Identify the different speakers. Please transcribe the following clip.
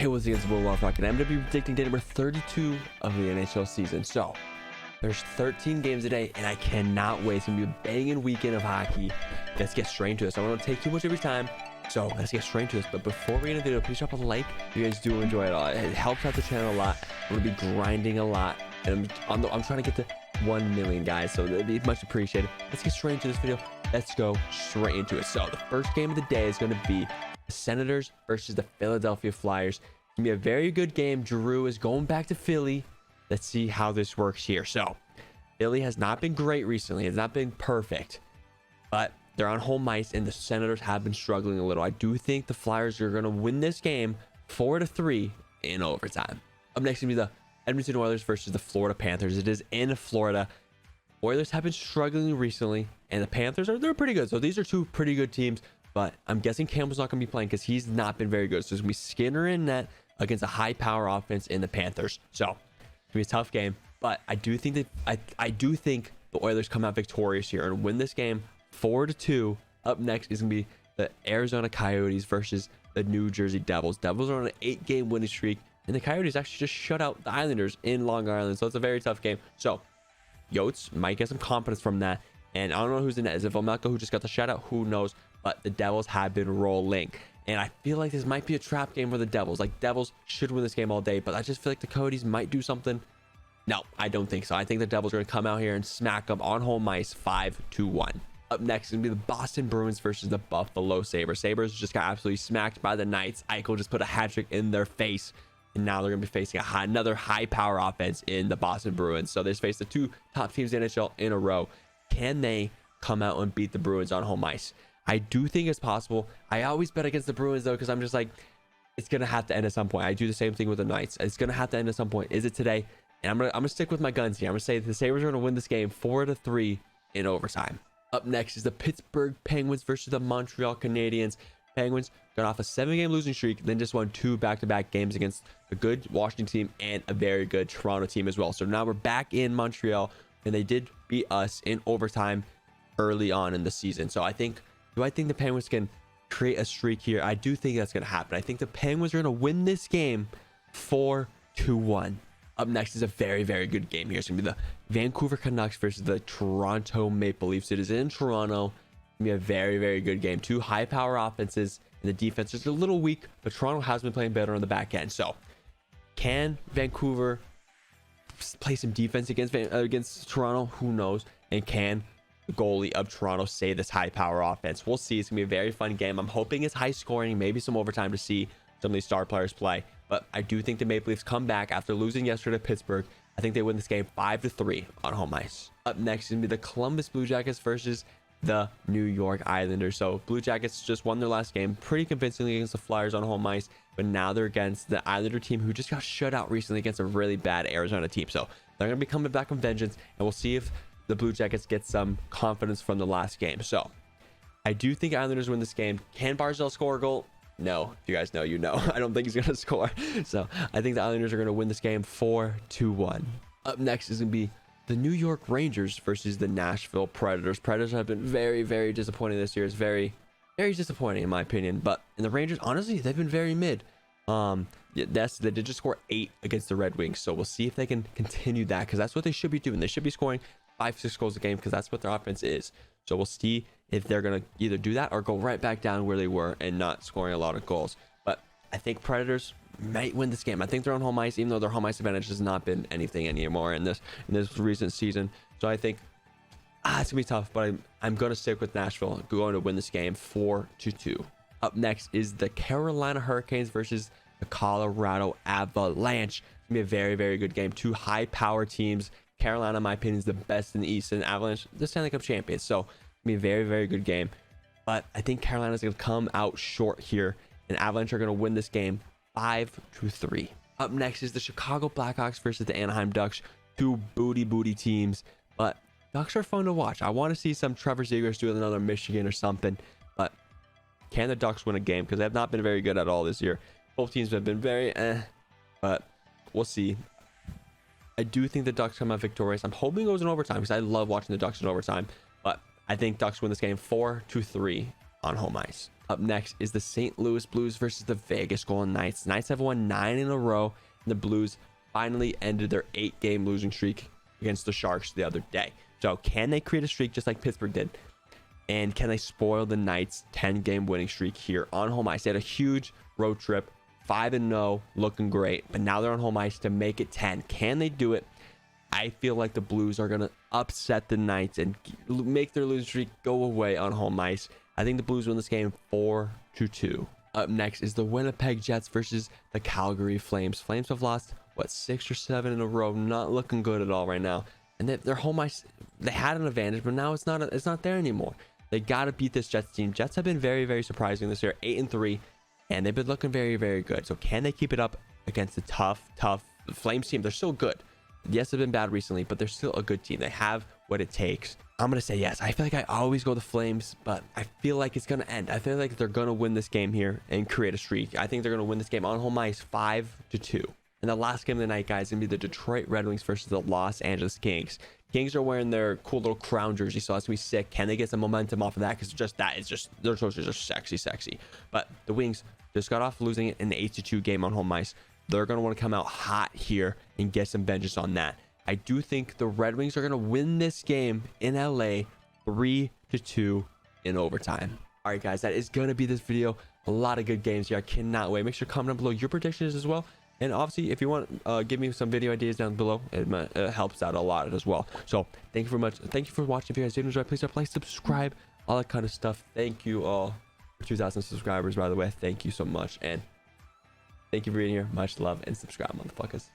Speaker 1: It was against the Blackhawks, and I'm going to be predicting day number 32 of the NHL season. So, there's 13 games a day, and I cannot wait. It's going to be a banging weekend of hockey. Let's get straight into this. I don't want to take too much of your time, so let's get straight into this. But before we get into the video, please drop a like if you guys do enjoy it all. It helps out the channel a lot. I'm going to be grinding a lot, and I'm trying to get to 1 million, guys, so that'd be much appreciated. Let's get straight into this video. Let's go straight into it. So, the first game of the day is going to be the Senators versus the Philadelphia Flyers. It's gonna be a very good game. Drew is going back to Philly. Let's see how this works here. So, Philly has not been great recently. It's not been perfect, but they're on home ice, and the Senators have been struggling a little. I do think the Flyers are gonna win this game 4-3 in overtime. Up next is gonna be the Edmonton Oilers versus the Florida Panthers. It is in Florida. Oilers have been struggling recently, and the Panthers they're pretty good. So these are two pretty good teams. But I'm guessing Campbell's not going to be playing because he's not been very good. So it's going to be Skinner in net against a high power offense in the Panthers. So it's going to be a tough game. But I do think that I do think the Oilers come out victorious here and win this game 4-2. Up next is going to be the Arizona Coyotes versus the New Jersey Devils. Devils are on an 8-game winning streak, and the Coyotes actually just shut out the Islanders in Long Island. So it's a very tough game. So Yotes might get some confidence from that. And I don't know who's in net. Is it Vomilka who just got the shutout? Who knows? But the Devils have been rolling. And I feel like this might be a trap game for the Devils. Like, Devils should win this game all day. But I just feel like the Coyotes might do something. No, I don't think so. I think the Devils are going to come out here and smack them on home ice 5-1. Up next is going to be the Boston Bruins versus the Buffalo Sabres. Sabres just got absolutely smacked by the Knights. Eichel just put a hat trick in their face. And now they're going to be facing another high-power offense in the Boston Bruins. So they just faced the two top teams in the NHL in a row. Can they come out and beat the Bruins on home ice? I do think it's possible. I always bet against the Bruins, though, because I'm just like, it's going to have to end at some point. I do the same thing with the Knights. It's going to have to end at some point. Is it today? And I'm gonna stick with my guns here. I'm going to say the Sabres are going to win this game 4-3 in overtime. Up next is the Pittsburgh Penguins versus the Montreal Canadiens. Penguins got off a 7-game losing streak, then just won 2 back-to-back games against a good Washington team and a very good Toronto team as well. So now we're back in Montreal, and they did beat us in overtime early on in the season. So do I think the Penguins can create a streak here? I do think that's going to happen. I think the Penguins are going to win this game 4-1. Up next is a very, very good game here. It's going to be the Vancouver Canucks versus the Toronto Maple Leafs. It is in Toronto. It's going to be a very, very good game. Two high-power offenses, and the defense is a little weak, but Toronto has been playing better on the back end. So can Vancouver play some defense against Toronto? Who knows? And can the goalie of Toronto say this high power offense? We'll see. It's gonna be a very fun game. I'm hoping it's high scoring, maybe some overtime to see some of these star players play. But I do think the Maple Leafs come back after losing yesterday to Pittsburgh. I think they win this game 5-3 on home ice. Up next is gonna be the Columbus Blue Jackets versus the New York Islanders. So Blue Jackets just won their last game pretty convincingly against the Flyers on home ice, but now they're against the Islander team who just got shut out recently against a really bad Arizona team. So they're gonna be coming back on vengeance, and we'll see if the Blue Jackets get some confidence from the last game. So I do think Islanders win this game. Can Barzal score a goal? No. If you guys know, you know. I don't think he's going to score. So I think the Islanders are going to win this game 4-1. Up next is going to be the New York Rangers versus the Nashville Predators. Predators have been very, very disappointing this year. It's very, very disappointing in my opinion. But in the Rangers, honestly, they've been very mid. Yes, they did just score 8 against the Red Wings. So we'll see if they can continue that, because that's what they should be doing. They should be scoring 5-6 goals a game, because that's what their offense is. So we'll see if they're going to either do that or go right back down where they were and not scoring a lot of goals. But I think Predators might win this game. I think they're on home ice, even though their home ice advantage has not been anything anymore in this recent season. So I think it's gonna be tough, but I'm going to stick with Nashville. Going to win this game 4-2. Up next is the Carolina Hurricanes versus the Colorado Avalanche. It's gonna be a very, very good game. Two high power teams. Carolina, in my opinion, is the best in the East, and Avalanche, the Stanley Cup champions. So it's gonna be a very, very good game. But I think Carolina's gonna come out short here, and Avalanche are gonna win this game 5-3. Up next is the Chicago Blackhawks versus the Anaheim Ducks. Two booty teams, but Ducks are fun to watch. I want to see some Trevor Zegras doing another Michigan or something. But can the Ducks win a game? Because they have not been very good at all this year. Both teams have been very but we'll see. I do think the Ducks come out victorious. I'm hoping it goes in overtime, because I love watching the Ducks in overtime. But I think Ducks win this game 4-3 on home ice. Up next is the St. Louis Blues versus the Vegas Golden Knights. Knights have won 9 in a row, and the Blues finally ended their 8-game losing streak against the Sharks the other day. So can they create a streak just like Pittsburgh did? And can they spoil the Knights' 10-game winning streak here on home ice? They had a huge road trip, 5-0, looking great, but now they're on home ice to make it 10. Can they do it? I feel like the Blues are going to upset the Knights and make their losing streak go away on home ice. I think the Blues win this game 4-2. Up next is the Winnipeg Jets versus the Calgary Flames. Flames have lost, 6 or 7 in a row. Not looking good at all right now. And their home ice, they had an advantage, but now it's not there anymore. They got to beat this Jets team. Jets have been very, very surprising this year, 8-3, and they've been looking very, very good. So can they keep it up against the tough Flames team? They're still good. Yes, they've been bad recently, but they're still a good team. They have what it takes. I'm going to say yes. I feel like I always go the Flames, but I feel like it's going to end. I feel like they're going to win this game here and create a streak. I think they're going to win this game on home ice 5-2. And the last game of the night, guys, is going to be the Detroit Red Wings versus the Los Angeles Kings. Kings are wearing their cool little crown jersey, so that's going to be sick. Can they get some momentum off of that? Because their jerseys are sexy. But the Wings just got off losing it in the 8-2 game on home ice. They're going to want to come out hot here and get some vengeance on that. I do think the Red Wings are going to win this game in LA 3-2 in overtime. All right, guys, that is going to be this video. A lot of good games here. I cannot wait. Make sure to comment down below your predictions as well. And obviously, if you want, give me some video ideas down below. It helps out a lot as well. So thank you very much. Thank you for watching. If you guys did enjoy, please like, subscribe, all that kind of stuff. Thank you all for 2,000 subscribers, by the way. Thank you so much. And thank you for being here. Much love and subscribe, motherfuckers.